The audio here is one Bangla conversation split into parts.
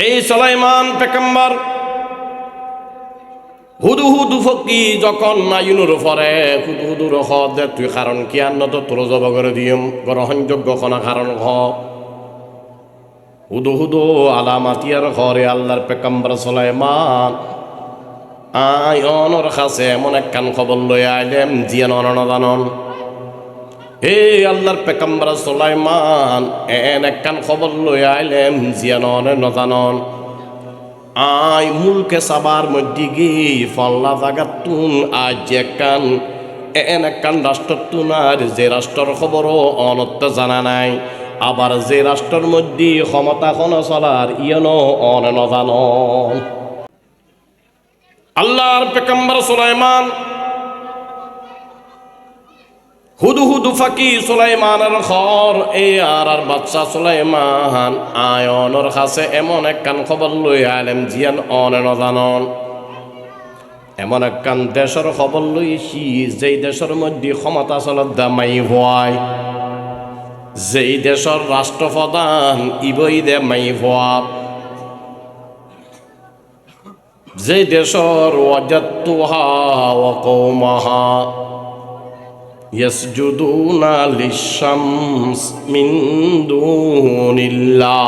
এই সুলাইমান পেগম্বর হুদুহুদু ফকি যখন নাইনুর পরে হুদুহুদুর হদ তুই কারণ কি আন্ন তো তোর জব করে দিম গ্রহণযোগ্য কোন কারণ হ হুদুহুদু আলামাতিয়ার ঘরে আল্লাহর পেগম্বর সুলাইমান আয়নর কাছে এমন একখান খবর লই আইলেম জিয়ান অনদানন হে আল্লাহর পেগম্বর সুলাইমান এন একখান খবর লই আইলেম জিয়ান অনদানন আই মুলকে সাবার মধ্যে গিয়ে ফল্লা জাগাত তুন আজ একখান এন একখান রাষ্ট্র তুনার যে রাষ্ট্রের খবরও অনত্য জানা নাই আবার যে রাষ্ট্রের মধ্যে ক্ষমতা কোন চলার ইয়নো অন নজানন আল্লাহর পেগম্বর সুলাইমান হুদুহুদু ফাকি সুলাইমানের ঘর এই আর বাচ্চা সুলাইমান আয়নর কাছে এমন একখান খবর লই আইলেম জিয়ান অন নজানন এমন একখান দেশের খবর লইছি যেই দেশের মধ্যে ক্ষমতা চলত দামাই ভয় যেই দেশের রাষ্ট্রপ্রধান ইবই দে মাই ভয় যে দেশর ওয়াজাতুহা ওয়া কওমাহা ইয়াসজুদুনা লিশ-শামস মিন দুনিল্লাহ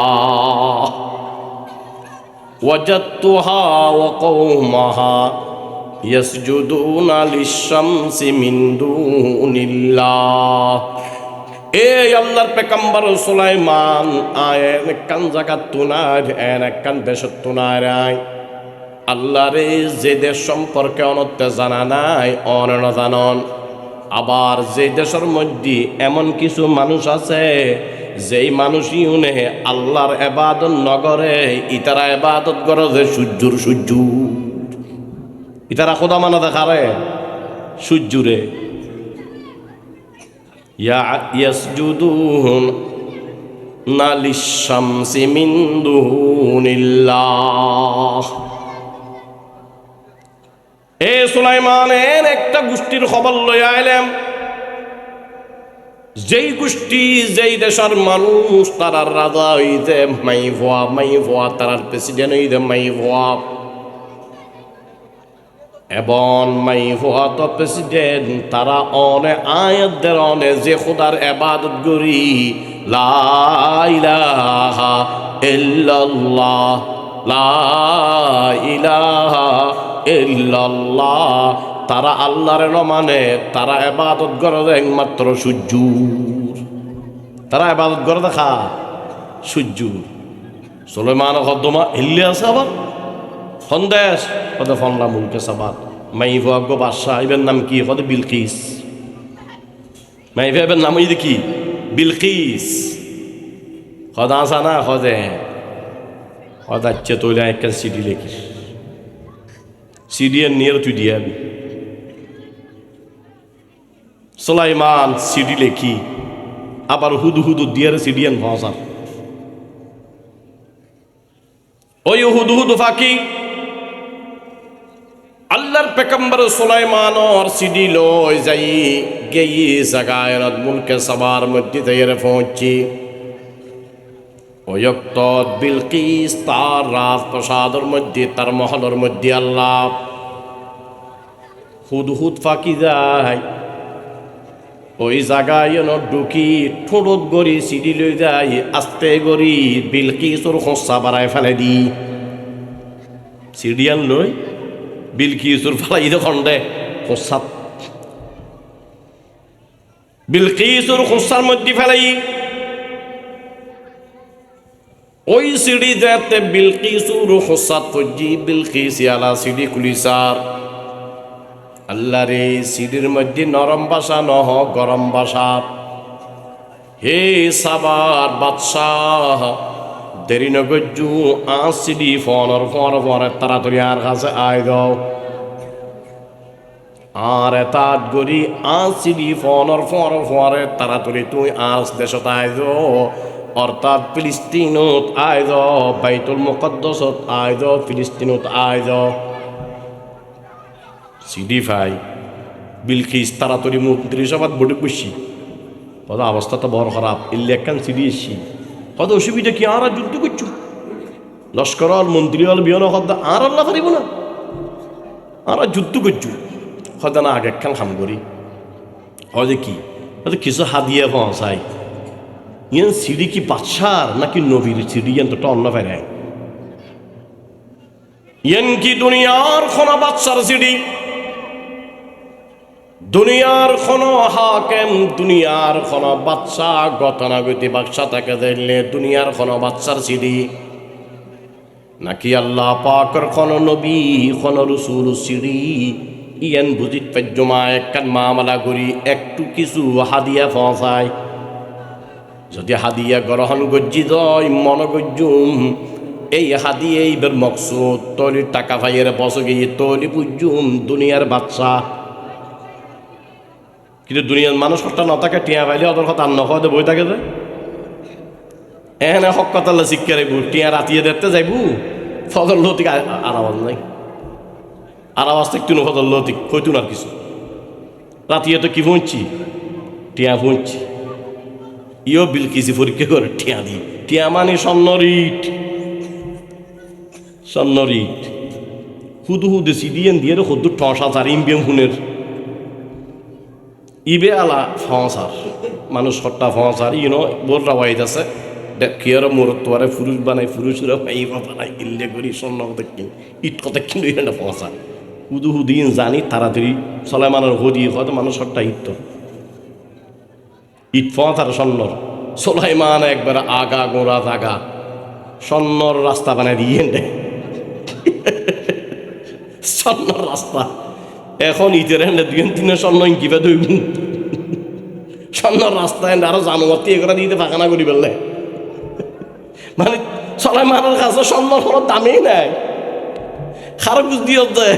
ওয়াজাতুহা ওয়া কওমাহা ইয়াসজুদুনা লিশ-শামসি মিন দুনিল্লাহ এই আল্লাহর পেগম্বর সুলাইমান আয়েন কান জাগাত তুনার এন কান দেশত তুনার আয় আল্লাহরে যে দেশ সম্পর্কে অনত্য জানা নাই অনন জানন আবার যে দেশের মধ্যে এমন কিছু মানুষ আছে যেই মানুষই উনে আল্লাহর ইবাদত নগরে ইতারা ইবাদত করে যে সূর্যর সূর্য ইতারা খোদা মানা দেখারে সূর্যরে ইয়াসজুদুন লিশ-শামসি মিন দুনিল্লাহ এ সুলাইমানের একটা গোষ্ঠীর খবর লই আইলাম যেই গোষ্ঠী যেই দেশের মানুষ তারার রাজা হইতে মাই ভুয়া তারার প্রেসিডেন্ট হইতে মাই ভুয়া এবং মাই ভুয়া তো প্রেসিডেন্ট তারা অনে আয়াতদের অনে যে খোদার ইবাদত করি লা ইলাহা ইল্লাল্লাহ লা ইলাহা ইল্লাল্লাহ তারা আল্লাহর মানে তারা ইবাদত করে একমাত্র সূর্যর তারা ইবাদত করে দেখা সূর্যর সুলাইমান কদমা ইল্লি আছে আবার সন্দেশ কদে ফনলা মুলকে সাবাত মাই ভাগ্য বাদশাহ এর নাম কি কদে বিলকিস মাই ভাবের নাম হইছে কি বিলকিস কদা আসা না কদে কদাচ্ছে তোলা একটা সিডি লেখিস সিডিয়ান নিয়ে তুই দিয়াবি সুলাইমান সিডি লেখি আবার হুদুহুদু দিয়ার সিডিয়ান ভাষা ওই হুদুহুদু ফাঁকি আল্লাহর পেগম্বর সুলাইমান আর সিডি লই যাই গেই জায়গায় মুলকে সবার মধ্যে যাইরে পৌঁছি ওয়ক্ত বিলকিস তার রাজপ্রাসাদের মধ্যে তার মহলের মধ্যে আল্লাহ হুদহুদ ফাঁকি যায় ওই জায়গায় ঢুকি ঠোঁট গড়ি সিডি লই যাই আস্তে গড়ি বিলকিসর খোঁচা বাড়ায় ফেলে দি সিডিয়ান লই বিলকিসর ফেলাই খন্ডে খোঁচা বিলকিসর খোঁচার মধ্যে ফেলাই ওই সিডি যাতে বিলকিসুর খোসাত ফজি বিলকিস আলা সিডি কুলিসার আল্লাহ রে সিডির মধ্যে নরম ভাষা নহ গরম ভাষা হে সাবার বাদশাহ দেরি নগজু সিডি ফোনর ফরে তাড়াতাড়ি আর কাছে আয় দাও আর এতাত গরি সিডি ফোনর ফরে তাড়াতাড়ি তুই আর দেশত আয় দাও অর্থাৎ ফিলিস্তিনত আয় যাও বাইতুল মুকদ্দাসত আয় যাও ফিলিস্তিনত আয় যাও সিডি ফাই বিলকিস তাড়াতাড়ি মন্ত্রিসভাত বড় খুশি কত অবস্থা তো বড় খারাপ ইল্লে একখান সিডি এসছি কত অসুবিধা কি আর যুদ্ধ করছো লস্কর হল মন্ত্রী হল বিয়ন হদ্দা আর আল্লাহ পারিব না আর যুদ্ধ করছু হয়তো না আগে একখান খাম করি হয় কি হয়তো কিছু হাদিয়া পৌঁছাই ইয়ান সিঁড়ি কি বাদশার নাকি নবীর সিঁড়ি ইয়ান তো অন্য ফেরায় ইয়ান কি দুনিয়ার কোনো বাদশার সিঁড়ি দুনিয়ার কোনো হাকেম দুনিয়ার কোনো বাদশা গতানাগতি বাদশা তাকে দিলে দুনিয়ার কোনো বাদশার সিঁড়ি নাকি আল্লাহ পাকের কোনো নবী কোনো রসুল সিঁড়ি ইয়ান বুঝিত পাজ্জমা একখান মামলা করি একটু কিছু হাদিয়া পৌঁছায় যদি হাদিয়া গ্রহণ গজ্জি দয় মন গজ্জুম এই হাদিয়ে এইবার মকসুদ তৈরি টাকা ভাইয়ের বস গিয়ে তৈরি বুঝুম দুনিয়ার বাদশা কিন্তু দুনিয়ার মানুষ হঠাৎ নতাকে টিয়া পাইলে ওদের কথা আন্ন খাওয়াতে বই থাকে যে এখানে হক কথা শিক্ষা রাখবো টিয়া রাতিয়ে দেখতে যাইবু ফজর লতিক আর আওয়াজ নাই আর আওয়াজ থাকতো না ফজর লতিক হইতো না কিছু রাতিয়ে তো কি পৌঁছছি টিয়া পৌঁছছি ইও বিলকিসি পরীক্ষা করে টিয়া দি টিয়া মানে স্বর্ণরিট স্বর্ণরিট হুদু হুদে সিডিয়েন দিয়ে হুদু ঠসা চার ইম্বিয়ম হুনের ইবে আলা ফসার মানুষ হট্টা ফসার ইনো বোররা ওয়াইদ আছে কিয়ার মোরতোয়ারে ফুরুষ বানাই ফুরুষরা ভাইবা বানাই ইল্লে করি স্বর্ণ কথা কিন ইট কথা কিন্তু এটা ফসা হুদু হুদিন জানি তাড়াতাড়ি সলাইমানের হদি হয়তো মানুষ হট্টা ইট ইট ফসার স্বর্ণর সোলাইমান একবার আগা গোড়া জাগা স্বর্ণর রাস্তা বানাই দিয়ে দেয় স্বর্ণর রাস্তা এখন ইটের হ্যান্ডে দুই তিনের স্বর্ণ ইঙ্কিবা দইব স্বর্ণর রাস্তা হ্যান্ডে আরো জানুয়াতি এগুলা দিতে ফাঁকানা করি বললে মানে সবাই মানের কাছে স্বর্ণর কোনো দামেই নাই খারাপ গুছ দিয়ে দেয়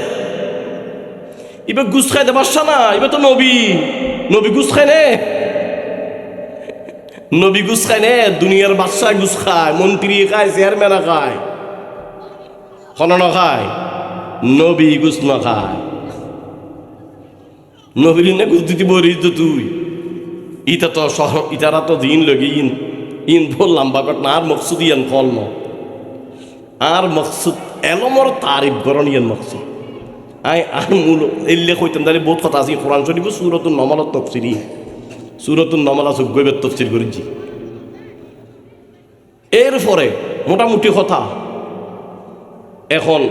এবার গুছ খাইতে পারছ না এবার তো নবী নবী গুছ খায় নে নবী গুছ খায় নে দুনিয়ার বাদশা গুছ খায় মন্ত্রী খায় চেয়ারম্যান খায় কোনো খায় নবী গুছ না খায় নবীর না গুছ দিতে বলিস তো তুই ইটা তো শহর ইটারা তো দিন লগে ইন বললাম বাকট না আর মকসুদ ইয়ান কলম আর মকসুদ এলমর তারিফ গরণ ইয়ান মকসুদ আই আর মূল এলে কইতাম তাহলে বহুত কথা আছে কোরআন শরীফ সূরাতুন নমলত তফসিরি সূরাতুন নমলা সুগবের তফসির করেছি এরপরে মোটামুটি কথা এখন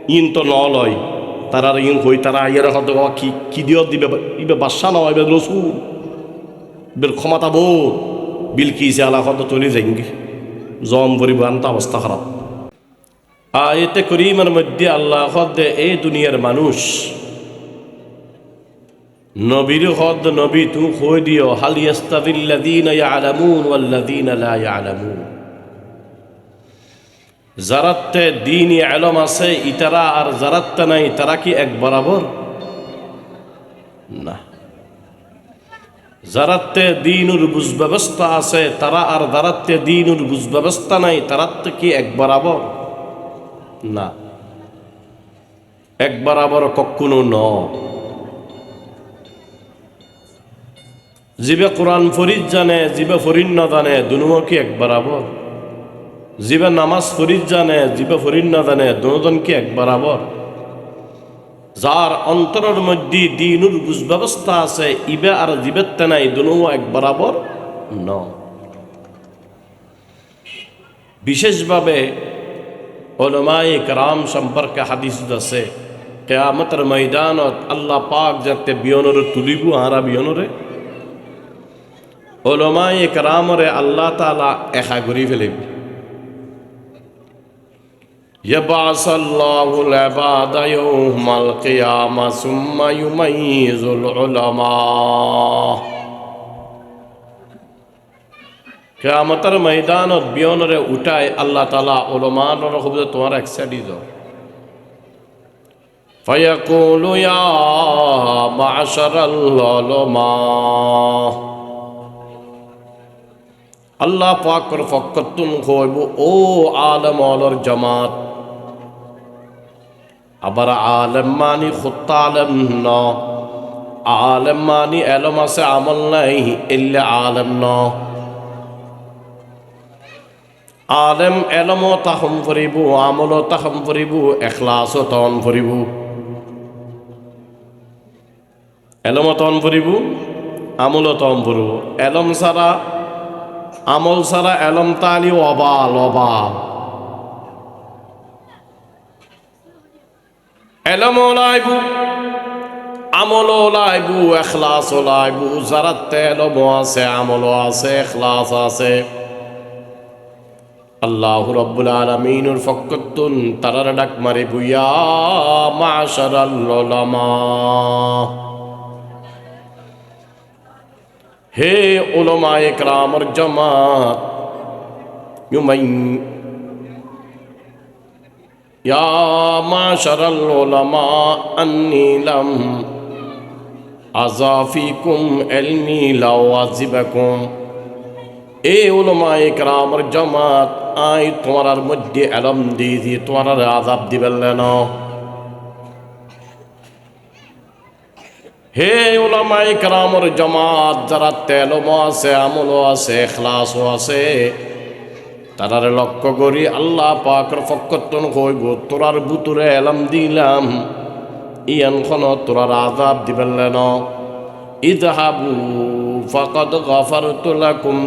ইন তো নলয় তারা ইন হই তারা ইয়ার হয়তো কি কি দিও দিবে ইবে বাদশা নয় এবার রসুল বের ক্ষমতা বোধ বিলকিসে আলা হয়তো চলে যাইঙ্গে জম পরিবহন অবস্থা খারাপ আয়াতে করিমের মধ্যে আল্লাহ হদ এই দুনিয়ার মানুষ নবীর হদ নবী তু কই দিও হাল ইয়াস্তাবিল্লাযীনা ইয়ালামুন ওয়াল্লাযীনা লা ইয়ালামুন যারাতে দ্বীনি ইলম আছে ইতারা আর যারাতে নাই তারা কি এক বরাবর না যারাতে দ্বীনুর বুঝ ব্যবস্থা আছে তারা আর যারাতে দ্বীনুর বুঝ ব্যবস্থা নাই তারাতে কি এক বরাবর না এক বরাবর কখনো ন জিবে কোরআন ফরিদ জানে জিবে ফরিদ না জানে দুনুও কি এক বরাবর জিবে নামাজ ফরিদ জানে জিবে ফরিদ না জানে দুজন কি এক বরাবর যার অন্তরের মধ্যে দ্বীনুর বুঝ ব্যবস্থা আছে ইবে আর জিবেতে নাই দুনুও এক বরাবর ন বিশেষভাবে উলামায়ে কেরাম সম্পর্কে হাদিস আছে কিয়ামতের ময়দানত আল্লাহ পাক যাতে বিয়নরে তুলিব আরা বিয়নরে উলামায়ে কেরামরে আল্লাহ তাআলা একা করি ফেলিব ইয়াবাসাল্লাহুল ইবাদা ইয়াউমাল কিয়ামা সুম্মা ইউমাইয়িজুল উলামা কিয়ামতের ময়দানত বিয়নরে উঠায় আল্লাহ তাআলা উলামার হবে তোমার এক সাইডে যাও ফায়াকুলু ইয়া মা'শারাল উলামা আল্লাহ পাকের ফকতুন কইব ও আলেম ওয়ালার জামাত আবার আলেম মানি খুদ আলেম না আলেম মানি ইলম আছে আমল নাই ইল্লা আলেম না আলেম এলমও তাহম ফুরিব, আমলও তাহম ফুরিব, এখলাসও তন ফুরিব। এলমও তন ফুরিব, আমলও তন ফুরিব। এলম ছাড়া আমল ছাড়া এলম তালি অবাল অবাল। এলমও লাইব, আমলও লাইব, এখলাসও লাইব। যারা এলমও আছে, আমলও আছে, এখলাস আছে, আল্লাহ রাব্বুল আলামিনের ফকতুন তারার ডাক মারি বুয়া মাশারাল উলামা। হে উলামায়ে কেরামের জামাত, ইয়া মাশারাল উলামা আন্নী লাম আযাফিকুম ইলমি লাও আযিবাকুম। এ উলামায়ে কেরামের জামাত, আই তোমার মধ্যে এলম দিয়েছি, তোমার আযাব দিবেন না। হে উলামায়ে কেরামের জামাত, যারা তেলমও আছে, আমলও আছে, ইখলাসও আছে, তারারে লক্ষ্য করি আল্লাহ পাকের ফকতুন কইব তোরার বুতুরে এলম দিলাম, ইয়ানখন তোরার আযাব দিবেন না। ইযহাবু ফাকাদ গাফারতু লাকুম,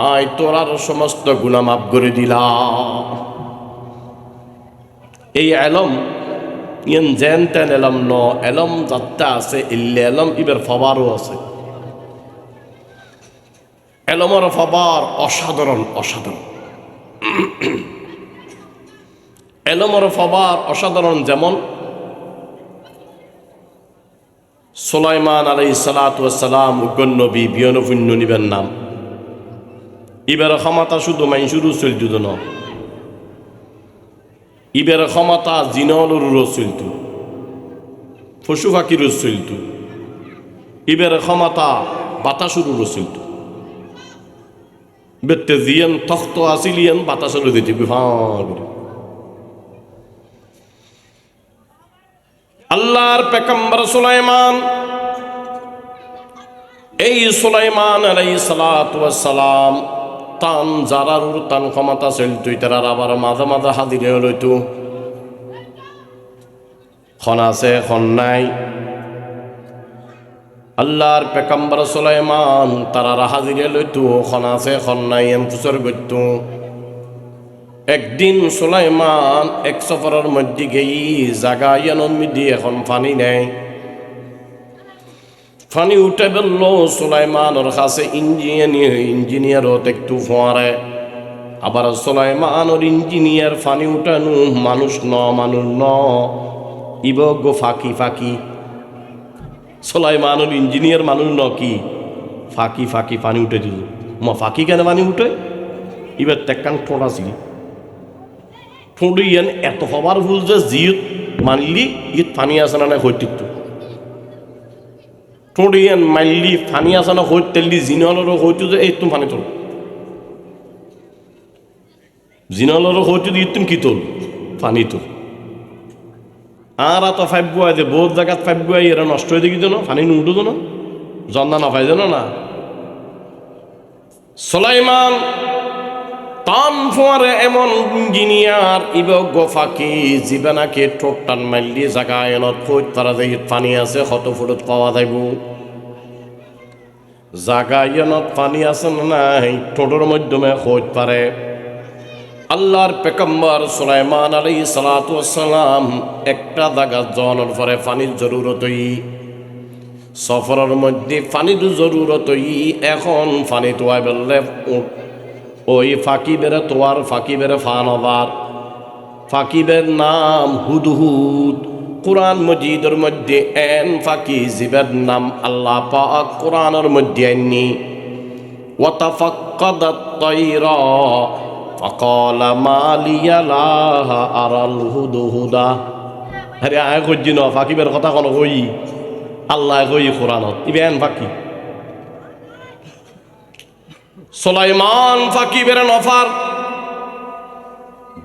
আই তোরার সমস্ত গুনাহ মাফ করে দিলাম। এই এলম ইয়ান জেন তেন এলম ন, এলম যাত্রা আছে ইল্লে এলম ইবের ফবারও আছে। এলমর ফবার অসাধারণ অসাধারণ। এলমর ফবার অসাধারণ। যেমন সুলাইমান আলাইহিস সালাতু ওয়াস সালাম নবী বিয়নপুণ্য নিবেন নাম। ইবের ক্ষমতা শুধু মাইশুরু চলতো না, ইবের ক্ষমতা জিনলুরও চলতো, পশু পাখিরও চলতো, ইবের ক্ষমতা বাতাসুরও চলতো। বেতে জিয়ান তখ্ত আসিলিয়ান বাতাসুরও দিতে করে। আল্লাহর পেগম্বর সুলাইমান, এই সুলাইমান আলাইহিস সালাতু ওয়াস সালাম তান জারারুর তান ক্ষমতা চলতো, তার আবার মাঝে মাঝে হাজিরে লইতো। খন আছে খন নাই। আল্লাহর পেগম্বর সুলাইমান তারা হাজিরে লইতো, খন আছে খন নাই, এম ফুসর গইত। একদিন সুলাইমান এক সফরের মধ্যে গেই জাগা ইয়ানোর মধ্যে এখন পানি নেয়। পানি উঠে বলল সুলাইমানের কাছে ইঞ্জিনিয়ার একটু ফোয়ারে। আবার সুলাইমানের ইঞ্জিনিয়ার পানি উঠানো মানুষ মানুষ ইব গো ফাঁকি ফাঁকি। সুলাইমানের ইঞ্জিনিয়ার মানুষ কি ফাঁকি ফাঁকি পানি উঠে দিল। ফাঁকি কেন পানি উঠে? এবার তেকান ঠোঁটা ছিল, ঠোঁট ইয়ান এত হবার ভুল যে জিত মানলি ইত পানি আসে না হইতিত। ঠোঁট ইয়ান মাইলি পানি আসে না হইত তেললি জিনলরও হইতো যে এই তুমি পানি তোল, জিনলরও হইতো যে তুমি কি তোল পানি তোল। আর এত ফাইভ গুয়াই যে বহুত জায়গাত ফাইভ গুয়াই এরা নষ্ট হয়ে দেখি যেন পানি নুটো যেন জন্না না পাই যেন না। সুলাইমান তান ফোয়ারে এমন ইঞ্জিনিয়ার ইব গোফাকি জীবনাকে ঠোঁট টান মারলি জায়গায় এনত কই তারা যে পানি আছে কত ফুটত পাওয়া যাইব। জায়গায় এনত পানি আছে না নাই ঠোঁটের মাধ্যমে কইত পারে। আল্লাহর পেগম্বর সুলাইমান আলাইহিস সালাতু ওয়াস সালাম একটা জায়গা জনের পরে পানির জরুরত হই, সফরের মধ্যে পানির জরুরত হই। এখন পানি তোয়াই বললে ওই ফাকিবের তোয়ার ফাকিবের ফানবার ফাকিবের নাম হুদহুদ। কুরআন মজিদের মধ্যে এন ফাকি জীবের নাম আল্লাহ পাক কুরআনের মধ্যে আননি। ওয়াতাফাক্কাদাত তায়রা ফাকালা মা লিয়া লা আরাল হুদহুদা। আরে আয় কইজি না ফাকিবের কথা কোন কই আল্লাহ কই কুরআনত ইবেন ফাকি। সুলাইমান ফাঁকি বেরেন অফার,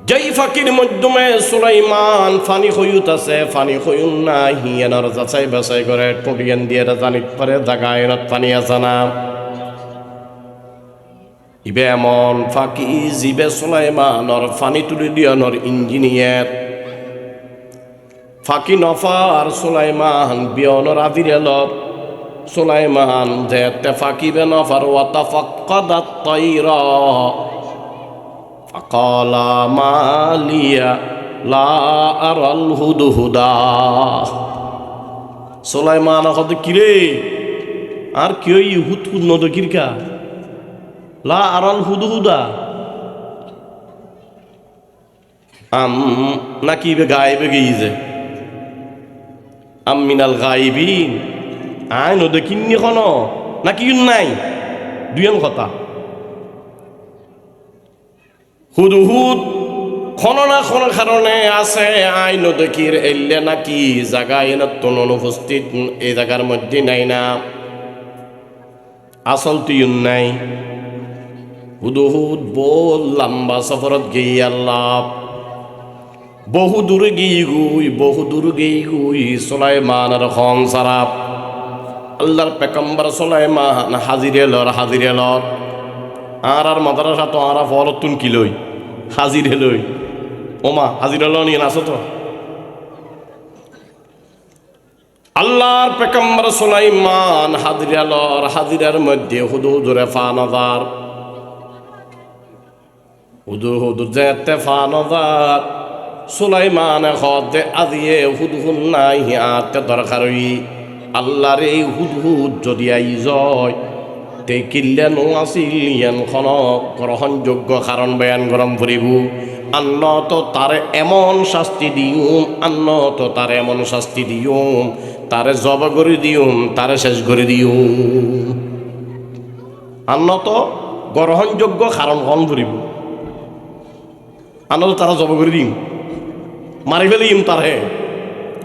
যেই ফাঁকির মাধ্যমে সুলাইমান ফানি হইউত আছে ফানি হইউন না হিয়ানোর যাচাই বাছাই করে টোটিয়ান দিয়ে জানিত পারে জায়গা এনত পানি আছে না। ইবে এমন ফাঁকি জিবে সুলাইমানর ফানি তুলি দিয়নর ইঞ্জিনিয়ার ফাঁকি নফার সুলাইমান বিয়নর আদিরেলর সুলাইমান যেতে ফাঁকিবে নফার ওয়াতাফাক্কাদাত তাইরা ফাকালা মালিয়া লা আরাল হুদহুদা। সুলাইমান কত কিরে আর কি ওই হুদহুদ নদ কিরকা লা আরাল হুদহুদা নাকি গায়েবে গিয়েছে মিনাল গাইবিন আয় নদ কিন্নি খন নাকি নাই দুইজন কথা হুদহুদ খন না খন কারণে আছে আই নদকির এলে নাকি জায়গায় নতুন অনুপস্থিত এই জায়গার মধ্যে নাই না আসল তুইন নাই হুদহুদ বল লম্বা সফরত গিয়ে আল্লাহ বহু দূরে গিয়ে গুই সুলাইমানের খন সারাপ আল্লাহর পেগম্বর সুলাইমান হাজিরে লর আর মাদ্রাসা তো আর ফলতুন কি লই হাজিরে লই ওমা হাজিরে ল নিয়ে আসো তো আল্লাহর পেগম্বর সুলাইমান হাজিরার মধ্যে হুদহুদুরে ফানদার হুদহুদ যেতে ফানদার সুলাইমান খদে আজিয়ে হুদহুদ নাই আতে দরকারই আল্লাহর এই হুদহুদ যদি আই যায় তে কিল্লেন আসিল ইয়ান খন গ্রহণযোগ্য কারণ বয়ান গরম ফুরিব আন্ন তো তারে এমন শাস্তি দিউম তারে জব করে দিউম তারে শেষ করে দিউম আন্ন তো গ্রহণযোগ্য কারণ কন ফুরিব আন্ন তো তারা জব করে দিম মারি ফেলিম তার হে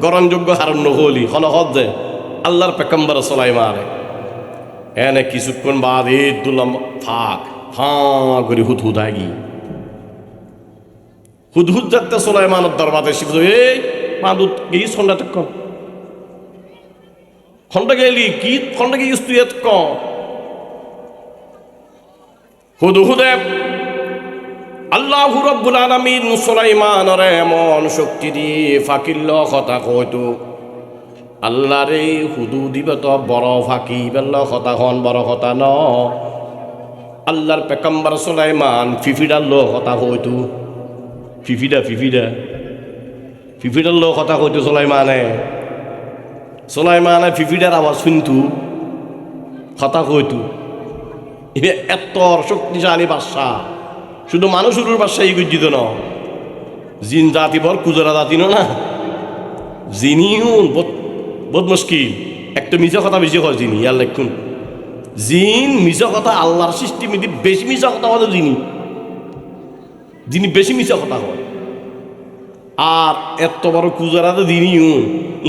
গ্রহণযোগ্য কারণ নহলি খন যে আল্লাহর পেগম্বর সুলাইমান এনে কিছুক্ষণ বাদ দুলাম ফাঁক করে হুদহুদ আগি হুদহুদ যাতে সুলাইমানের দরবারে শিখল এই মাদুদ গিয়ে খন্ডা তক খন্ডা গেলি কি খন্ডা গিয়ে তুই এত ক হুদহুদে আল্লাহু রাব্বুল আলামিন সুলাইমানের এমন শক্তি দিয়ে ফাকিল্ল কথা কইতো আল্লাহর এই হুদু দিবে তো বড় ফাঁকি বেল্ল কথা হন বড় কথা ন আল্লাহর পেগম্বর সুলাইমান ফিফিডার লো কথা হইতো ফিফিডার লো কথা হইতো সুলাইমানে ফিফিডার আওয়াজ শুনতু কথা হইতো এত শক্তিশালী বাদশা শুধু মানুষের বাদশা এই গজ্জিত ন জিন জাতি বর কুজরা জাতি না জিনিও বহুত মুশকিল একটা মিছা কথা বেশি হয় জিনি ইয়ার লেখুন জিন মিছা কথা আল্লাহর সৃষ্টি মিদি বেশি মিছা কথা হলো যিনি বেশি মিছা কথা হয় আর এত বড় কুজারাতে দিনিও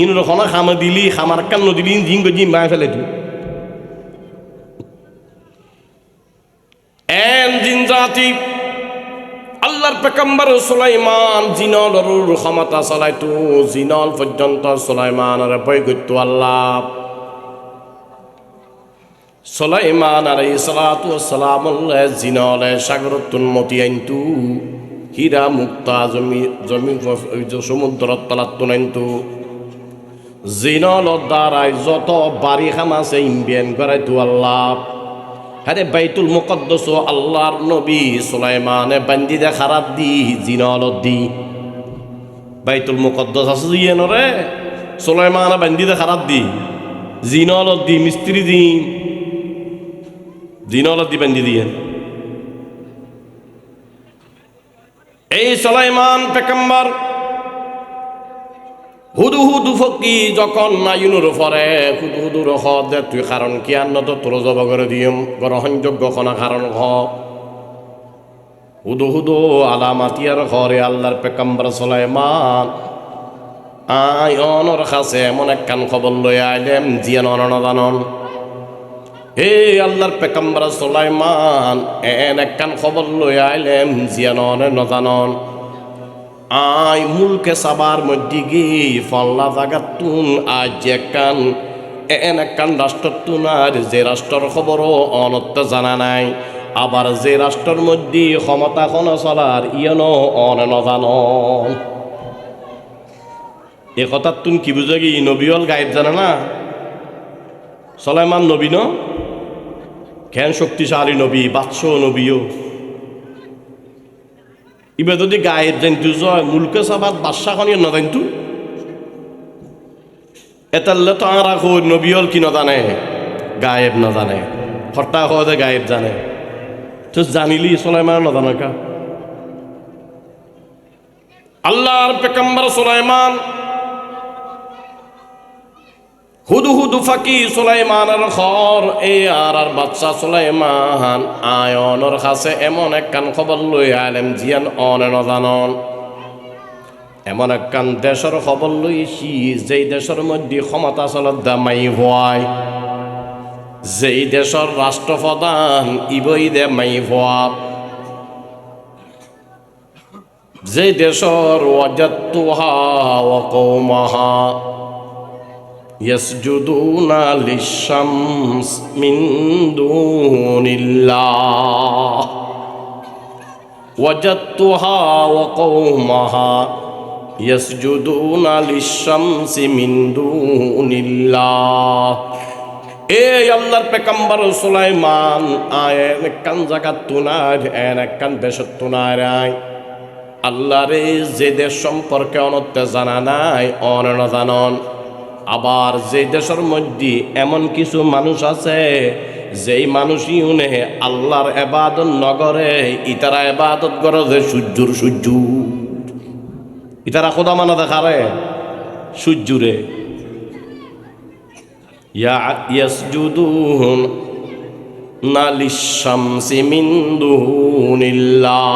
ইনোর খনা খামা দিলি খামার কান্ন দিলি জিন গো জিন মায় ফেলে জিন জাতি আল্লাহর পেগম্বর সুলাইমান জিনলর ক্ষমতা চালাইতো জিনল পর্যন্ত সুলাইমানের ভয় করতো আল্লাহ সুলাইমান আলাইহিস সালাতু ওয়াস সালাম জিনলে সাগরতুন মতি আনতু হীরা মুক্তা জমি সমুদ্র তলাত আনতু জিনল দ্বারাই যত বাড়ি খামাছে ইনভেন করাইতো আল্লাহ হ্যাঁ বাইতুল মুকদ্দাস আল্লাহর নবী সুলাইমানে বান্দি দে খারাপ দি জিনলত দি বাইতুল মুকদ্দাস আছে দিয়ে নরে সুলাইমানে বান্দি দে খারাপ দি জিনলত দি মিস্ত্রি দি জিনলত দি বান্দি দিয়ে এই সুলাইমান পেগম্বর হুদহুদ ফকি যখন নাইনুর পরে হুদহুদুর দে তুই কারণ কি আন্ন তো তোর জব করে দিম গ্রহণযোগ্য কোনা কারণ হুদহুদ আলামাতিয়ার ঘরে আল্লাহর পেগম্বর সুলাইমান অনর কাছে এমন একখান খবর লই আইলেম জিয়ান অনদানন হে আল্লাহর পেগম্বর সুলাইমান একখান খবর লই আইলেম জিয়ান নজানন আই মুলকে সাবার মধ্যে গিয়ে ফল্লা জাগাতুন আজ একখান রাষ্ট্র তুনার যে রাষ্ট্রের খবরও অনত্য জানা নাই আবার যে রাষ্ট্রের মধ্যে ক্ষমতা কোন চলার ইয়নো অন জানন। এ কথা তুমি কি বুঝো কি নবীল গায়েব জানে না? সুলাইমান নবী ন কেন শক্তিশালী নবী, বাদশাহ নবীও ইবে যদি গায়েব জানতু জয় মুলকে সাবাদ বাদশাহ খনিয়ে না জানতু এতাল্লে তো আর নবীল কি না জানে, গায়েব না জানে, হরতা হয়ে গায়েব জানে। তো জানিলি সুলাইমান না জানে কা? আল্লাহর পেগম্বর সুলাইমান হুদু ফাঁকি সুলাইমানের খর এই আর বাচ্চা সুলাইমান আয়নের কাছে এমন একখান খবর লই আইলেন জিয়ান অনে নজানন। এমন একখান দেশের খবর লইছি যেই দেশের মধ্যে ক্ষমতা চলত দামাই ভয়, যেই দেশের রাষ্ট্রপ্রধান ইবই দে মাই ভয়া, যে দেশের ওয়াজাতুহা ওয়া কওমাহা ইয়াসজুদুনা লিশ-শামস মিন দুনিল্লাহ, ওয়াজাতুহা ওয়া কওমাহা ইয়াসজুদুনা লিশ-শামসি মিন দুনিল্লাহ। এই আল্লাহর পেগম্বর সুলাইমান আয়েন কান জাগাত তুনার এন কান দেশত তুনার আয় আল্লাহরে যে দেশ সম্পর্কে অনত্য জানা নাই অনন জানন। আবার যে দেশের মধ্যে এমন কিছু মানুষ আছে যেই মানুষই উনে আল্লাহর এবাদত নগরে ইতারা এবাদত করে যে সূর্যুর সূর্য ইতারা খোদা মানা দেখারে সূর্যুরে ইয়াসজুদুনা লিশ-শামসি মিন দুনিল্লাহ।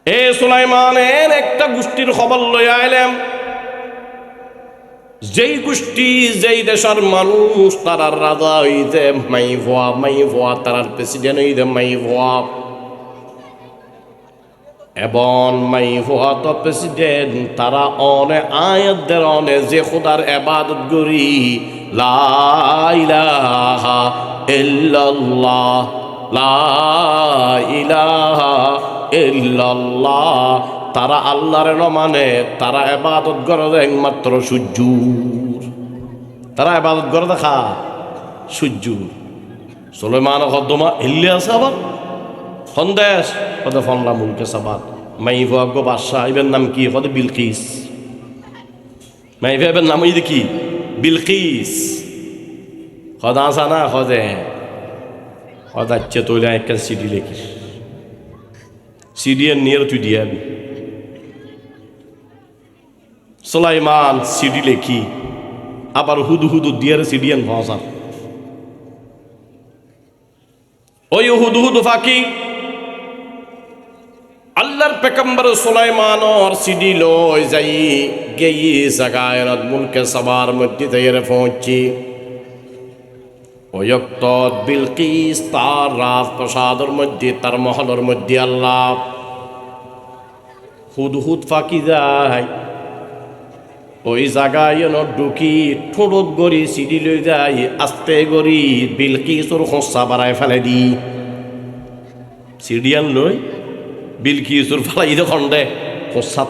এ সুলাইমানের একটা গোষ্ঠীর খবর লই আইলাম, যেই গোষ্ঠী যেই দেশের মানুষ তারার রাজা হইতে মাই ভুয়া তারার প্রেসিডেন্ট হইতে মাই ভুয়া, এবং মাই ভুয়া তো প্রেসিডেন্ট তারা অনে আয়াতদের অনে যে খোদার এবাদত করি লা ইলাহা ইল্লাল্লাহ লা ইলাহা ইল্লাল্লাহ, তারা আল্লাহর মানে তারা এবাদত করে একমাত্র সূর্যুর, তারা এবাদত করে দেখা সূর্যুর। সুলাইমান কদ্দমা ইল্লে আছে আবার সন্দেশ কদে ফনলা মুলকে সাবাদ মাই ভাগ্য বাদশাহ এবার নাম কি কদে বিলকিস, মাই ভাইবের নাম এই দেখি বিলকিস কদা আসা না কদে কদাচ্ছে তৈলে একটা সিডি লেখিস সিডিএন নিয়ে তুই দিয়ে আবি। সুলাইমান সিডি লেখি আবার হুদু দিয়ে সিডিএন ভাষা ওই হুদু ফাঁকি আল্লাহর পেগম্বর সুলাইমানর সিডি লই যাই গেই জায়গায় মুলকে সবার মধ্যে যাইরে পৌঁছি। ওই অক্ত বিলকিস তার রাজপ্রাসাদের মধ্যে তার মহলের মধ্যে আল্লাহ হুদ ফাঁকি যায় ওই জায়গায় ঢুকি ঠোঁট গড়ি সিডি লই যাই আস্তে গড়ি বিলকিসর খোঁচা বাড়ায় ফেলে দি সিডিয়ান লই বিলকিসুর ফালাই খন্ডে খোঁচা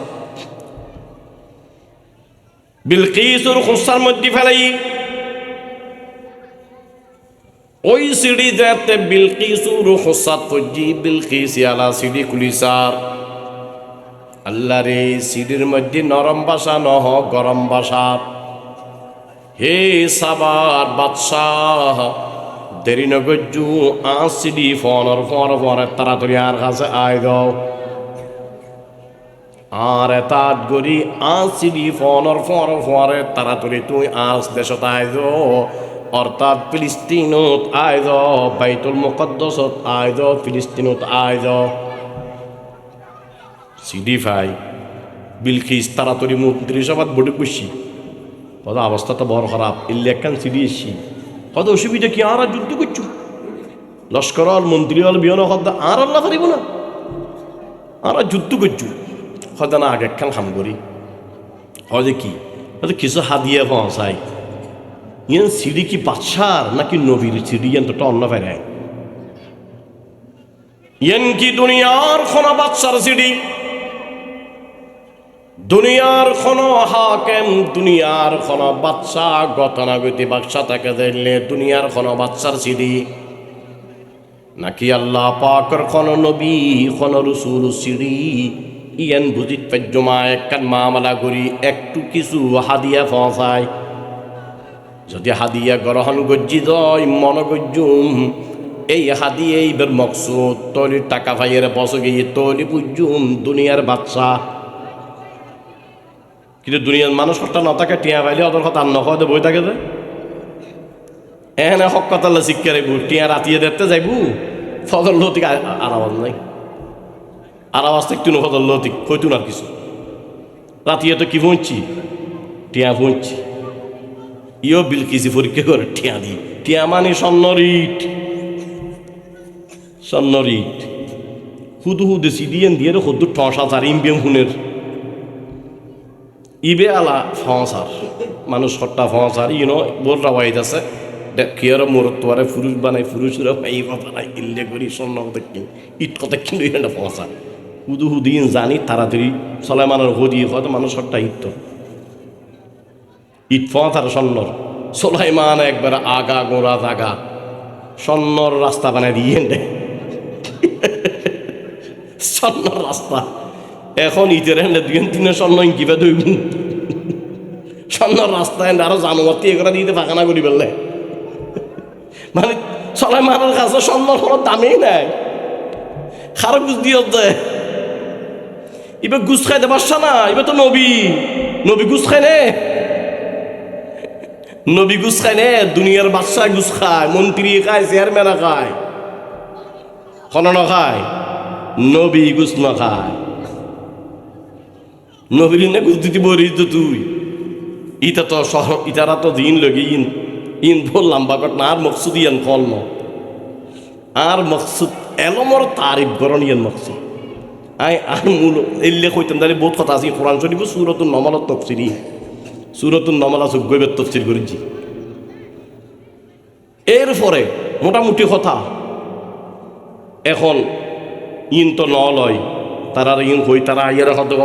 বিলকিসুর খোঁচার মধ্যে ফেলাই ওই সিডি যাতে বিলকিসুর খোঁচাত ফজি বিলকিস আলা সিডি কুলিসার আল্লাহ রে সিডির মধ্যে নরম বাসা নহ গরম বাসা। হে সাবার বাদশাহ দেরি নগজু সিডি ফোনর ফরে তাড়াতাড়ি আর কাছে আয় দাও আর এতাত গরি সিডি ফোনর ফরে তাড়াতাড়ি তুই আস দেশত আয় যাও, অর্থাৎ ফিলিস্তিনত আয় যাও, বাইতুল মুকদ্দাসত আয় যাও, ফিলিস্তিনত আয় যাও। সিডি ফাই বিলকিস তাড়াতাড়ি মন্ত্রিসভাত বড় খুশি কত অবস্থা তো বড় খারাপ ইল্লে একখান সিডি এসছি কত অসুবিধা কি আর যুদ্ধ করছু লস্কর হল মন্ত্রী হল বিয়ন হদ্দা আর আল্লাহ পারিব না আর যুদ্ধ করছু হয়তো না আগে একখান খাম করি হয় কি হয়তো কিছু হাদিয়ে পৌঁছাই ইয়ান সিঁড়ি কি বাদশার নাকি নবীর সিঁড়ি ইয়ান তো অন্য ফেরায় ইয়ান কি দুনিয়ার কোনো বাদশার সিঁড়ি দুনিয়ার কোনো হাকেম দুনিয়ার কোনো বাদশা গতানাগতি বাদশা তাকে দেখলে দুনিয়ার কোনো বাদশার সিঁড়ি নাকি আল্লাহ পাকের কোনো নবী কোনো রসুল সিঁড়ি ইয়ান বুঝিত পাজ্যমা একখান মামলা করি একটু কিছু হাদিয়া পৌঁছায় যদি হাদিয়া গ্রহণ গজ্জি দয় মন গজ্জুম এই হাদিয়ে এইবার মকসুদ তৈরির টাকা ভাইয়ের বসে গিয়ে তৈরি বুঝুম দুনিয়ার বাদশা কিন্তু দুনিয়ার মানুষ হঠাৎ না থাকে টিয়া পাইলে ওদের কথা আন্ন খাওয়াতে বই থাকে যে এখানে হক কথা শিক্ষা রাখবো টিয়া রাতিয়ে দেখতে যাইবু ফজর লতিক আর আওয়াজ নাই আর আওয়াজ থাকতো না ফজর লতিক হইতো না কিছু রাতিয়ে তো কি পৌঁছছি টিয়া পৌঁছছি ইও বিলকিসি পরীক্ষা করে টিয়া দি টিয়া মানে স্বর্ণরিট স্বর্ণরিট হুদু হুদে সিডিএন দিয়ে হদ্দু ঠসা চার ইমবিএম হুনের ইবে আলা ফসার মানুষ হট্টা ফসার ইনো বোলরা ওয়াইদ আছে কিয়র মোরতোয়ারে ফুরুষ বানাই ফুরুষরা ভাইবা বানাই ইল্লে করি স্বর্ণ দেখি ইট কথা কিন্তু এটা ফসার হুদু হুদিন জানি তাড়াতাড়ি সলাইমানের হদি হয়তো মানুষ হট্টা ইট তো ইট ফসার স্বর্ণর সোলাইমান একবার আগা গোড়া জাগা স্বর্ণর রাস্তা বানাই দিয়ে দে স্বর্ণর রাস্তা এখন ইটের হ্যান্ডে দুই তিনের স্বর্ণ ইঙ্কিবা দইব স্বর্ণর রাস্তায় আরো জানুয়াতি এগুলো দিতে ফাঁকানা করি ফেললে মানে সলাইমানের কাছে স্বর্ণর কোনো দামেই নাই খারাপ গুছ দিয়ে দেয় এবার গুছ খাইতে পারছ না এবার তো নবী নবী গুছ খায় নে নবী গুছ খায় নে দুনিয়ার বাদশাহ গুছ খায় মন্ত্রী খায় চেয়ারম্যান খায় খনন খায় নবী গুছ না খায় নবীর না গুছ দিতে বলিস তো তুই ইটা তো শহর ইটারা তো দিন লগে ইন বললাম বাকট না আর মকসুদ ইয়ান ফল ন আর মকসুদ এলমর তারিফ গরণ ইয়ান মকসুদ আই আর মূল এলে কইতাম দাঁড়িয়ে বহুত কথা আছে কোরআন শরীফ সুরতুল নমলত তফসিরি সুরতুল নমলা সুগৈবের তফসির করেছি এরপরে মোটামুটি কথা এখন ইন তো নলয় তারা ইন হই তারা ইয়ার হয়তো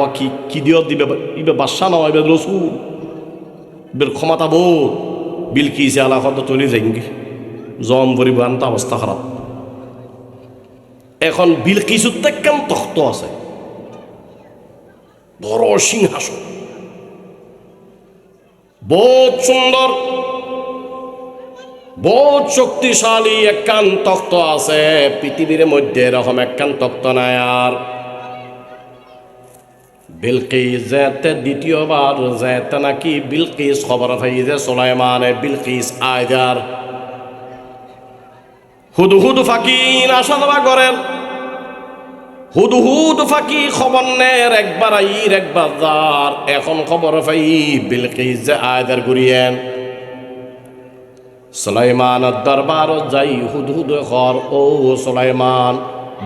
কি দিও দিবে ইবে বাদশা নয় এবার রসুল বের ক্ষমতা বো বিলকিসে আলা হয়তো চলে যাইঙ্গে জম পরিবহন তো অবস্থা খারাপ এখন বিলকিসুর কেন তখ্ত আছে বড় সিংহাসন বহুত সুন্দর বহুত শক্তিশালী একখান তখ্ত আছে পৃথিবীর মধ্যে এরকম একখান তখ্ত নাই আর বিলকিস যেতে দ্বিতীয়বার যেতে নাকি বিলকিস খবর পাই যে সুলাইমানে বিলকিস আয়দার হুদু হুদু ফাঁকি আশা দেওয়া করেন হুদু হুদু ফাঁকি খবর নের একবার আইর একবার যার এখন খবর পাই বিলকিস যে আয়দার ঘুরিয়েন সুলাইমানের দরবার যাই হুদু হুদু খর ও সুলাইমান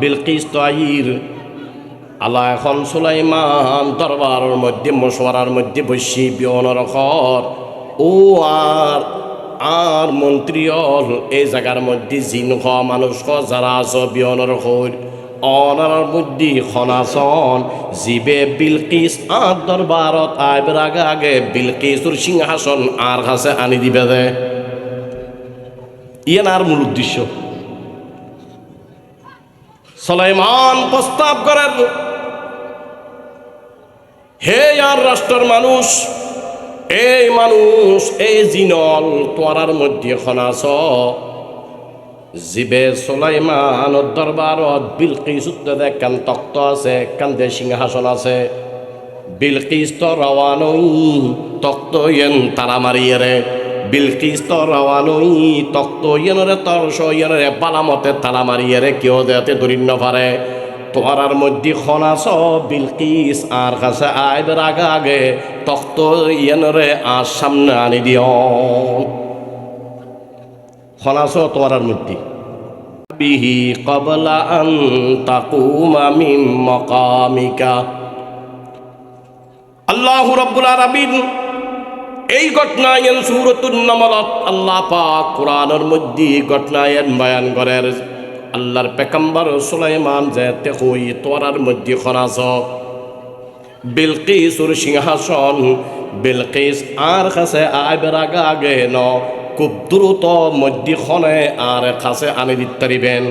বিলকিস তো আইর আল্লাহ এখন সুলাইমান দরবারের মধ্যে মশওয়ারার মধ্যে বসি বিয়নের খর ও আর মন্ত্রীল এই জায়গার মধ্যে জিন খ মানুষ খ যারা আস বিয়নের খর অনার মধ্যে খনাসন জিবে বিলকিস আর দরবারত আইবার আগে আগে বিলকিসুর সিংহাসন আর কাছে আনি দিবে দে ইয়ান আর মূল উদ্দেশ্য সুলাইমান প্রস্তাব করেন হে আর রাষ্ট্রের মানুষ এই জিনল তোয়ারার মধ্যে খনাস জিবে সুলাইমান দরবারত বিলকিস একখান তক্ত আছে একখান দে সিংহাসন আছে বিলকিস তো রওয়ানই তক্ত ইয়েন তারা মারিয়ে রে বিলকিস তো রওয়ানই তক্ত ইয়েনরে তরস ইয়েনরে বালামতে তালা মারিয়ে রে কেউ দেতে দরিন্য পারে তোমার মধ্যে খনাস বিলকিস আর কাছে আইবার আগে আগে তক্ত ইয়েনরে আর সামনে আনি দিও খনাস তোমার মধ্যে বিহি ক্বাবলা আন তাকুমা মিন মাকামিকা আল্লাহু রাব্বুল আলামিন এই ঘটনায়ন সূরাতুন নামলত আল্লাহ পাক কোরআনের মধ্যে ঘটনায়ন বয়ান করেন। আল্লাহর পেগম্বর সুলাইমান যেতে হই তোরার মধ্যে খনাস বিলকিসুর সিংহাসন বিলকিস আর কাছে আইবার আগে ন খুব দ্রুত মধ্যে খনে আর কাছে আনি দিতে পারিবেন।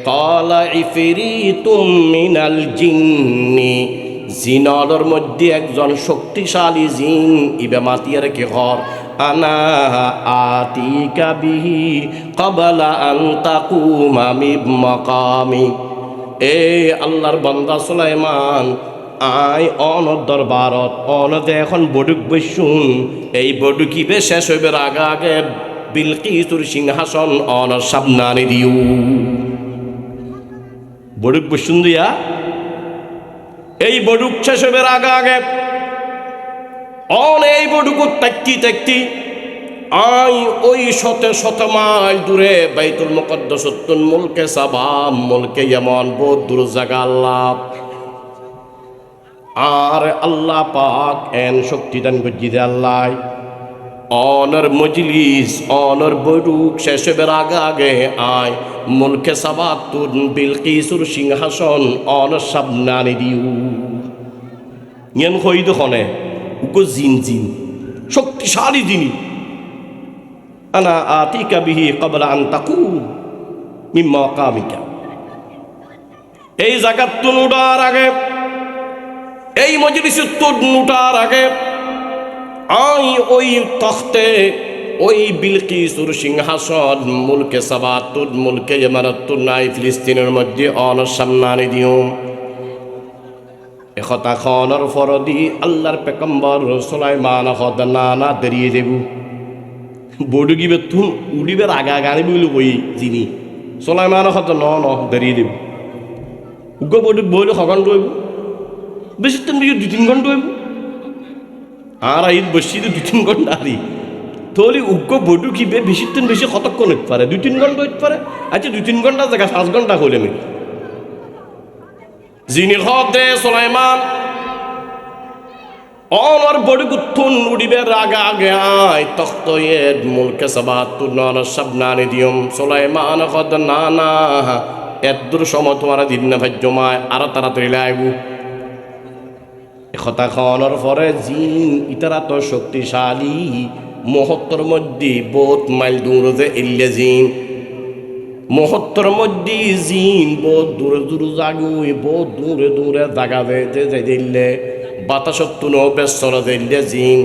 কালা ইফরিতুম মিনাল জিন্নি, জিনর মধ্যে একজন শক্তিশালী জিন ইবে মাতিয়ার কি ঘর আনা আতিকা বিহি ক্বাবলা আন তাকুমা মিন মাকামি। এ আল্লাহর বান্দা সুলাইমান, আই অন দরবারত অনতে এখন বডুক বসুন, এই বডুকিবে শেষ হইবে আগে বিলকিসুর সিংহাসন অন সাবনানি দিও। বডুক বসুন দিয়া এই বডুক শেষ হইবে আগে অন এই বডুকু তাকতি আই ওই শত মাইল দূরে বাইতুল মুকদ্দাসতুন মুলকে সাবা মুলকে ইয়ামান বহুত দূর জায়গা আল্লাহ আর আল্লাহ পাক এন শক্তি দান গজ্জিদে আল্লাহ অনর মজলিস অনর বৈঠক শেষ হবার আগে আয় মুলকে সাবাতুন বিলকিসুর সিংহাসন অনর সাবনানি দিউ। ইয়ান কইদ খনে উকো জিন শক্তিশালী জিনি আনা আতিকা বিহি ক্বাবলা আন তাকুম মিন মাকামিকা। এই জায়গাত তুনুডার আগে এই মজলিসে তুনুটার আগে আই ওই তখতে ওই বিলকিসুর সিংহাসন মুলকে সাবাতুন মুলকে ইয়ামানাতুন নাই ফিলিস্তিনের মধ্যে অনর সামনানি দিও। একথা খনর ফরদি আল্লাহর পেগম্বর সুলাইমান হদ না দেরিয়ে দেব বডু গিবে তুন উড়িবের আগা গানি বইল কই যিনি সুলাইমান হদ ন দেরিয়ে দেব উগ্র বডুক বইল সগন রইব বেশি তুমি 2-3 ঘন্টা হইব আর ঈদ বসি 2-3 ঘন্টা আরি তোলি উগ্র বডু কিবে বেশি তুমি বেশি কতক্ষণ হইতে পারে 2-3 ঘন্টা হইতে পারে। আচ্ছা 2-3 ঘন্টা জায়গা 5 ঘন্টা হইলে আমি যিনি হদে সুলাইমান অনর বডুকুত্তুন উড়িবের আগে আয় তখতয়ের মুলকে সাবাতুন নর সাবনানি দিয়ম। সুলাইমান হদ না এত দূর সময় তোমার দিন না ভাই জমায় আরো তাড়াতাড়ি লাইবু। একথা খনর পরে জিন ইতারা তো শক্তিশালী মুহূর্তর মধ্যে বহুত মাইল দূর যে এলে জিন মুহূর্তর মধ্যে জিন বহুত দূরে জাগুই বহুত দূরে জাগাবে যে দিলে বাতাসত্তুন বেসর দিলে জিন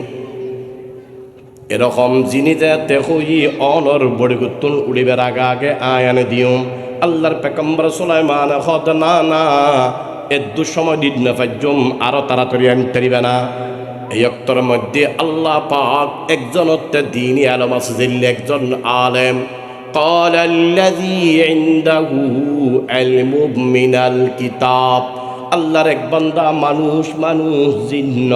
এরকম জিনি যে দেখুই অনর বড়িগুত্তুন উড়িবার আগে আয়ানে দিও। আল্লাহর পেগম্বর সুলাইমান হদ না এদু সময় দিন না ফাজ্জুম আরো তাড়াতাড়ি আনতে পারিবে না। এই অক্তর মধ্যে আল্লাহ পাক একজনতে দিনই আলম আছে দিল্লি একজন আলেম قال الذي عنده علم من الكتاب আল্লাহর এক বান্দা মানুষ জিন্ন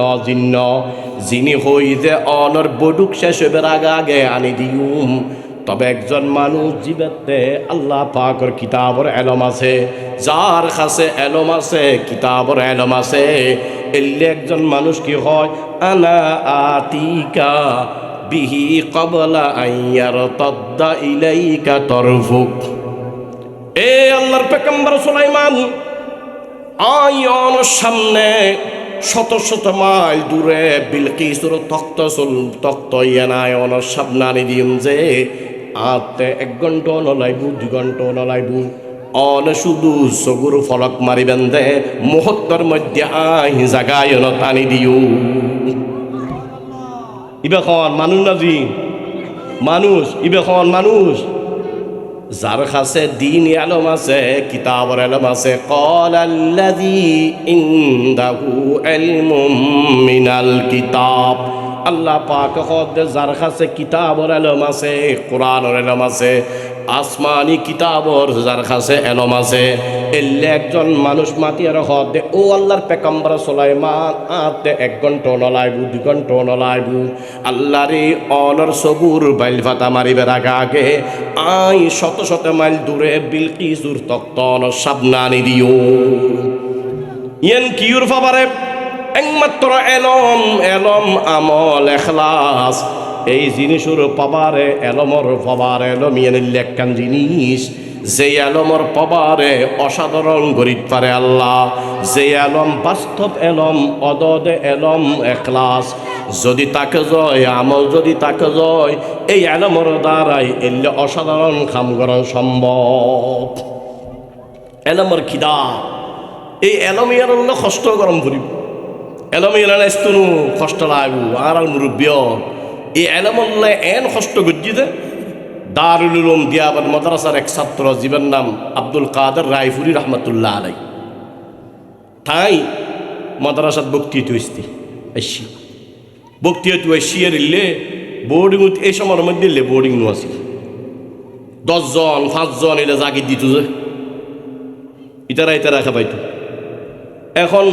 যিনি হই যে অনর বডুক শেষ হইবার আগে আনি দিউম। তবে একজন মানুষ জীবেতে আল্লাহ পাকর কিতাবর এলম আছে, যার কাছে এলম আছে কিতাবর এলম আছে এলে একজন মানুষ কি হয় আনা আতিকা বিহি ক্বাবলা আন ইয়ারতাদ্দা ইলাইকা তরফুক। এ আল্লাহর পেগম্বর সুলাইমান আয়ন সামনে শত মাইল দূরে বিলকিসুর তক্ত ইয়ানায়ন সাবনানি দিম যে আতে 1 ঘন্টা নলাইবু 2 ঘন্টা নলাইবু অন শুধু সগুর ফলক মারিবেন দে মুহূর্তের মধ্যে আই জাগায়ন টানি দিও। ইবেখন মানুষ নাজি মানুষ ইবেখন মানুষ যার কাছে দিন আলম আছে কিতাবর আলম আছে ক্বালাল্লাযী ইনদাহু ইলমুম মিনাল কিতাব। আল্লাহ পাক হদে যার কাছে কিতাবর আলম আছে কোরআনের আলম আছে আসমানি কিতাবর যার কাছে আলম আছে এলে একজন মানুষ মাতিয়ার হদে ও আল্লাহর পেগম্বর সুলাইমান আতে 1 ঘন্টা নলাইবু 2 ঘন্টা নলাইবু আল্লাহরে অনর সবুর বাইল ফাতা মারিবার আগে আই শত মাইল দূরে বিলকিসুর তক্তন সাবনানি দিও। ইয়েন কিউর ফাবারে একমাত্র এলম, এলম আমল এখলাস এই জিনিসের পাবারে এলমর পাবারে এলমিয়ানিল একখান জিনিস যে এলমর পাবারে অসাধারণ গরিব পারে আল্লাহ, যে এলম বাস্তব এলম অদদ এলম এখলাস যদি তাকে জয় আমল যদি তাকে জয় এই এলমর দ্বারাই এলে অসাধারণ কাম করা সম্ভব। এলমর খিদা এই এলমিয়ার কষ্ট গরম করিব, এলমিয়ার স্তনু কষ্ট লাগু আর মুরব্বিয় এই এলমল্লা এন কষ্ট গজ্জিতে দারুল উলুম দিয়াবাদ মাদ্রাসার এক ছাত্র জীবন নাম আব্দুল কাদের রায়পুরি রহমতুল্লাহ আলাই, তাই মাদ্রাসাত বক্তি হইতে এসি বক্তি হইতে এসিয়ে দিলে বোর্ডিং এই সময়ের মধ্যে দিলে বোর্ডিং নো আছিল 10 জন 5 জন এলে জাগি দিত যে ইতারা ইতারা খাবাইতো। এখন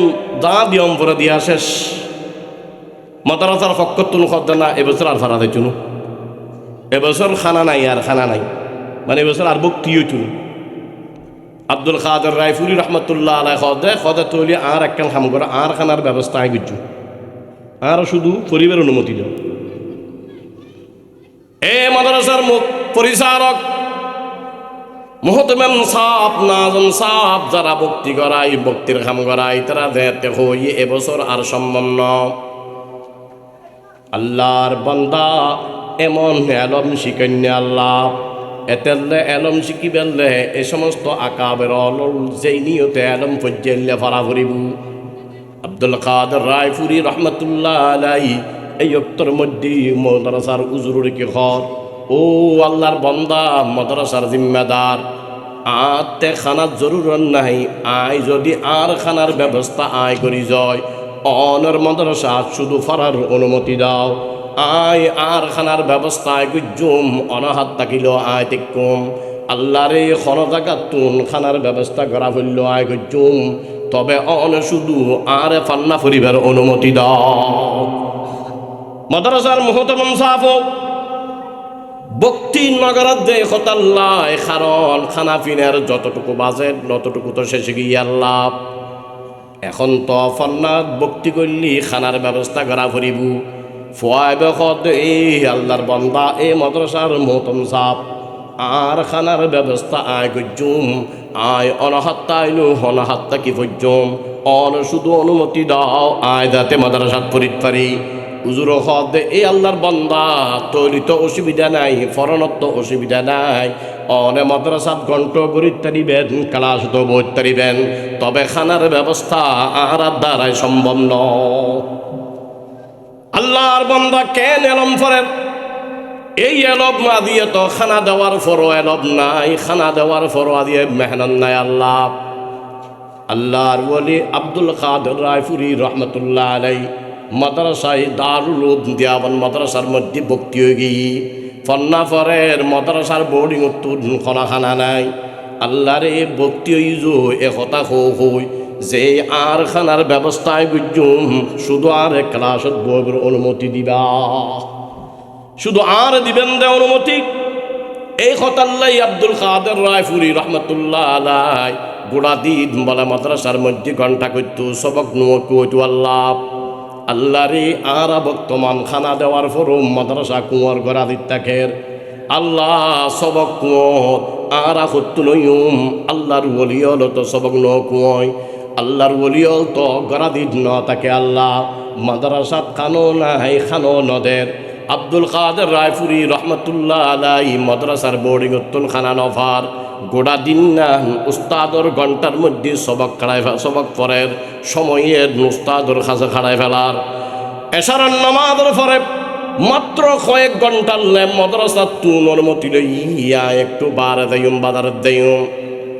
যা দিয়ম পরে দিয়া শেষ মাদ্রাসার ফক্কতুন খদ্দ না এবছর আর ফারা দিত না, এবছর খানা নাই আর খানা নাই, মানে এবছর আর বক্তি হইত না। আব্দুল কাদের রায়পুরি রহমতুল্লাহ আলাই খদে খদে তৈরি আর একখান খাম করে আর খানার ব্যবস্থা আই করছু, আর শুধু পরিবার অনুমতি দেব। এ মাদ্রাসার পরিচালক মোহতমেম সাপ নাজম সাপ যারা বক্তি করাই বক্তির খাম করাই তারা দেখতে হই এবছর আর সম্ভব ন। আল্লাহর বান্দা এমন এলম শিখেননি আল্লাহ এতেলে এলম শিখি বেললে এ সমস্ত আকাবের অলল যেই নিয়তে এলম পর্যাইলে ফারা করিব। আব্দুল কাদের রায়পুরি রহমতুল্লাহ আলাই এই অক্তর মধ্যে মাদ্রাসার উজুরের কি ঘর ও আল্লাহর বান্দা মাদ্রাসার জিম্মেদার আতে খানার জরুরত নাই, আয় যদি আর খানার ব্যবস্থা আয় করি যায় অনর মাদ্রাসা শুধু ফারার অনুমতি দাও, আয় আর খানার ব্যবস্থা আয় গুজুম অনাহাত থাকিল আয় তেকুম আল্লাহরে খন জাগাতুন খানার ব্যবস্থা করা হইল আয় গুজুম, তবে অন শুধু আর ফান্না পরিবার অনুমতি দাও। মাদ্রাসার মুহতরম সাফ বক্তি নগরাত দে খতাল্লাহ কারণ খানা পিনের যতটুকু বাজেট ততটুকু তো শেষে গিয়ে আল্লাহ এখন তো ফন্নাত বক্তি করলি খানার ব্যবস্থা করা ফুরিব ফোয়াইব খদ এই আল্লাহর বান্দা এই মাদ্রাসার মুহতরম সাফ আর খানার ব্যবস্থা আয় গজ্জুম আয় অনাহাত্তা আইনু অনাহাত্তা কি পর্যম অন শুধু অনুমতি দাও আয় যাতে মাদ্রাসাত পড়িত পারি। হুজুর হদ এই আল্লাহর বান্দা তৈরি তো অসুবিধা নাই, ফরনত তো অসুবিধা নাই, অনে মাদ্রাসাত ঘন্ট গড়িত তারিবেন ক্লাস তো বইত তারিবেন, তবে খানার ব্যবস্থা আর দ্বারাই সম্ভব ন। আল্লাহর বান্দা কেন এলম ফরেন এই এলব না দিয়ে তো খানা দেওয়ার ফরো এলব নাই, খানা দেওয়ার ফরো দিয়ে মেহনত নাই। আল্লাহ আল্লাহর ওলি আব্দুল কাদের রায়পুরি রহমতুল্লাহ আলাই মাদ্রাসায় দারুল উলুম দিয়াবান মাদ্রাসার মধ্যে ভক্তি হয়ে গিয়ে ফন্না ফরের মাদ্রাসার বোর্ডিং উত্তর খনা খানা নাই। আল্লাহরে ভক্তি হইজ এ কথা হই যে আর খানার ব্যবস্থায় বুঝুম শুধু আর ক্লাসত বইয়ের অনুমতি দিবা, শুধু আর দিবেন দে অনুমতি। এই কথাল্লাই আব্দুল কাদের রায়পুরি রহমতুল্লাহ আলাই গোড়া দিন বলে মাদ্রাসার মধ্যে ঘন্টা করতো সবক নুয়তো আল্লাহ আল্লাহরে আর বর্তমান খানা দেওয়ার ফরম মাদ্রাসা কুঁয়ার গড়া দিত্যাখের আল্লাহ সবক কুঁয়ত আর হত্যু নইম আল্লাহর ওলিয়ল তো সবক ন কুঁয় আল্লাহর ওলিয়ল তো গড়া দিত ন তাকে আল্লাহ মাদ্রাসাত খানো নাই খানো নদের আব্দুল কাদের রায়পুরি রহমতুল্লাহ আলাই মাদ্রাসার বোর্ডিং উত্তন খানা নফার গোড়া দিন না উস্তাদর ঘন্টার মধ্যে সবক খাড়ায় সবক পরের সময়ের উস্তাদর কাছে খাড়ায় ফেলার এশারার নামাজের পরে মাত্র কয়েক ঘন্টার মাদ্রাসার তুন অনুমতি লইয়া একটু বারে দেয়ুম বাজারে দেয়ুম।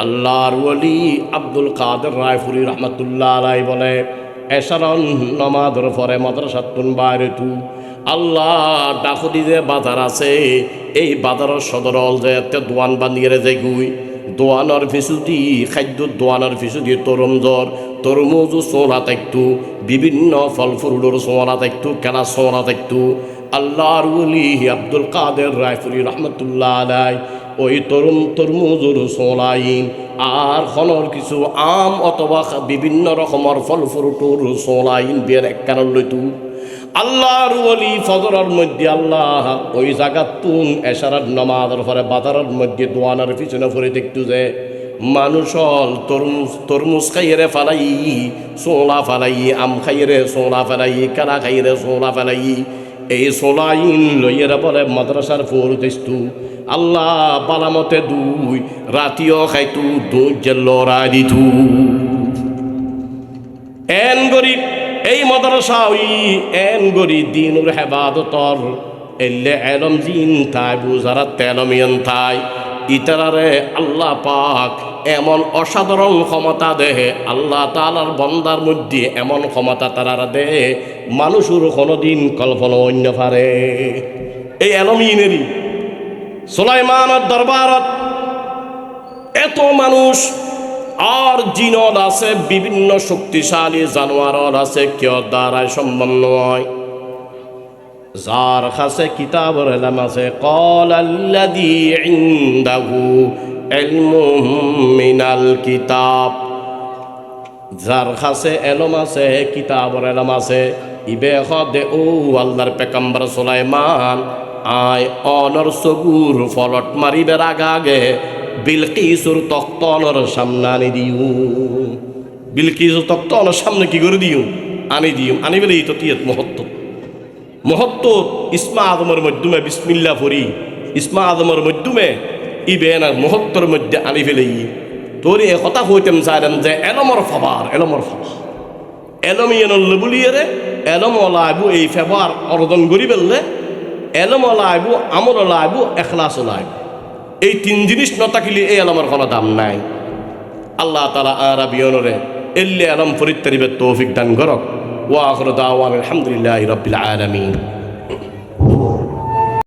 আল্লাহর ওলি আব্দুল কাদের রায়পুরি রহমতুল্লাহ আলাই বলে এশারার নামাজের পরে মাদ্রাসার তুন বাইরে তু আল্লাহ ডাকুদি যে বাজার আছে এই বাজারের সদরল যে দোয়ান বানিয়ে যে গুই দোয়ানোর ফিসুদি খাদ্য দোয়ানোর ফিসুদি তরমজর তরমুজ সোনা থাকতু বিভিন্ন ফল ফুরুলোর সোনা থাকতু কেনা সোনা থাকতু আল্লাহর ওলি আব্দুল কাদের রায়পুরি রহমতুল্লাহ আলাই ওই তরমুজুর সোনাইন আর হলর কিছু আম অথবা বিভিন্ন রকমের ফল ফ্রুটুর সোলাইন বিয়ের এক কারণ লইতু আল্লাহর ওলি ফজরের মধ্যে আল্লাহ ওই জায়গাত তুন এশারার নামাজের পরে বাজারের মধ্যে দোয়ানার পিছনে পড়ে দেখতু যে মানুষ তরমুজ খাইয়ে ফালাই সোলা ফালাই আম খাইয়ে সোলা ফালাই কালা খাইয়ে সোলা ফালাই এই সোলাইন লইয়েরা বলে মাদ্রাসার ফোর দেস্তু আল্লাহ বালামতে দুই রাতিও খাইতু দুই যে লড়া দিতু এন গরিব এই মাদ্রাসা ওই এন গরিব দিনুর হেবাদতর এলে এলম জিন তাই বুঝারা তেলমিয়ান তাই ইতারারে আল্লাহ পাক এমন অসাধারণ ক্ষমতা দেহে আল্লাহ তাআলার বন্দার মধ্যে এমন ক্ষমতা তারা দেহে মানুষের কোনোদিন কল্পনা অন্য পারে এই এলমিনেরই সুলাইমানের দরবারত এত মানুষ আর জিনদ আছে বিভিন্ন শক্তিশালী জানোয়ার আছে কেউ দ্বারায় সম্ভব নয় যার কাছে কিতাবের ইলম আছে ক্বালাল্লাযী ইনদাহু ইলমুম মিনাল কিতাব যার কাছে ইলম আছে কিতাবের ইলম আছে ইবে খদে ও আল্লাহর পেগম্বর সুলাইমান আয় অনর সগুর ফলট মারিবার আগে বিলকিসুর তক্তনর সামনে আনি দিও বিলকিসুর তক্তনর সামনে কি করে দিও আনি দিও আনি বলেই তো তিয়াত মহত্ব ইসমা আদমের মাধ্যমে বিসমিল্লা পড়ি ইসমা আদমের মাধ্যমে ইবেনার মহত্বর মধ্যে আনি ফেলেই তোর এ কথা হইতেম চাইলেন যে এলমর ফাবার এলমি এনল্লে বলিয়ে রে এলম লাইবু এই ফেবার অর্জন করি ফেললে এলম লাইবু আমল লাইবু এখলাস লাইবু এই তিন জিনিস ন থাকিলে এই এলমের কোনো দাম নাই আল্লাহ তাআলা আরাবিয়নরে এল্লে এলম ফরিদ তারিবের তৌফিক দান করক ওয়া আখিরু দাওয়ানা আলহামদুলিল্লাহি রাব্বিল আলামিন।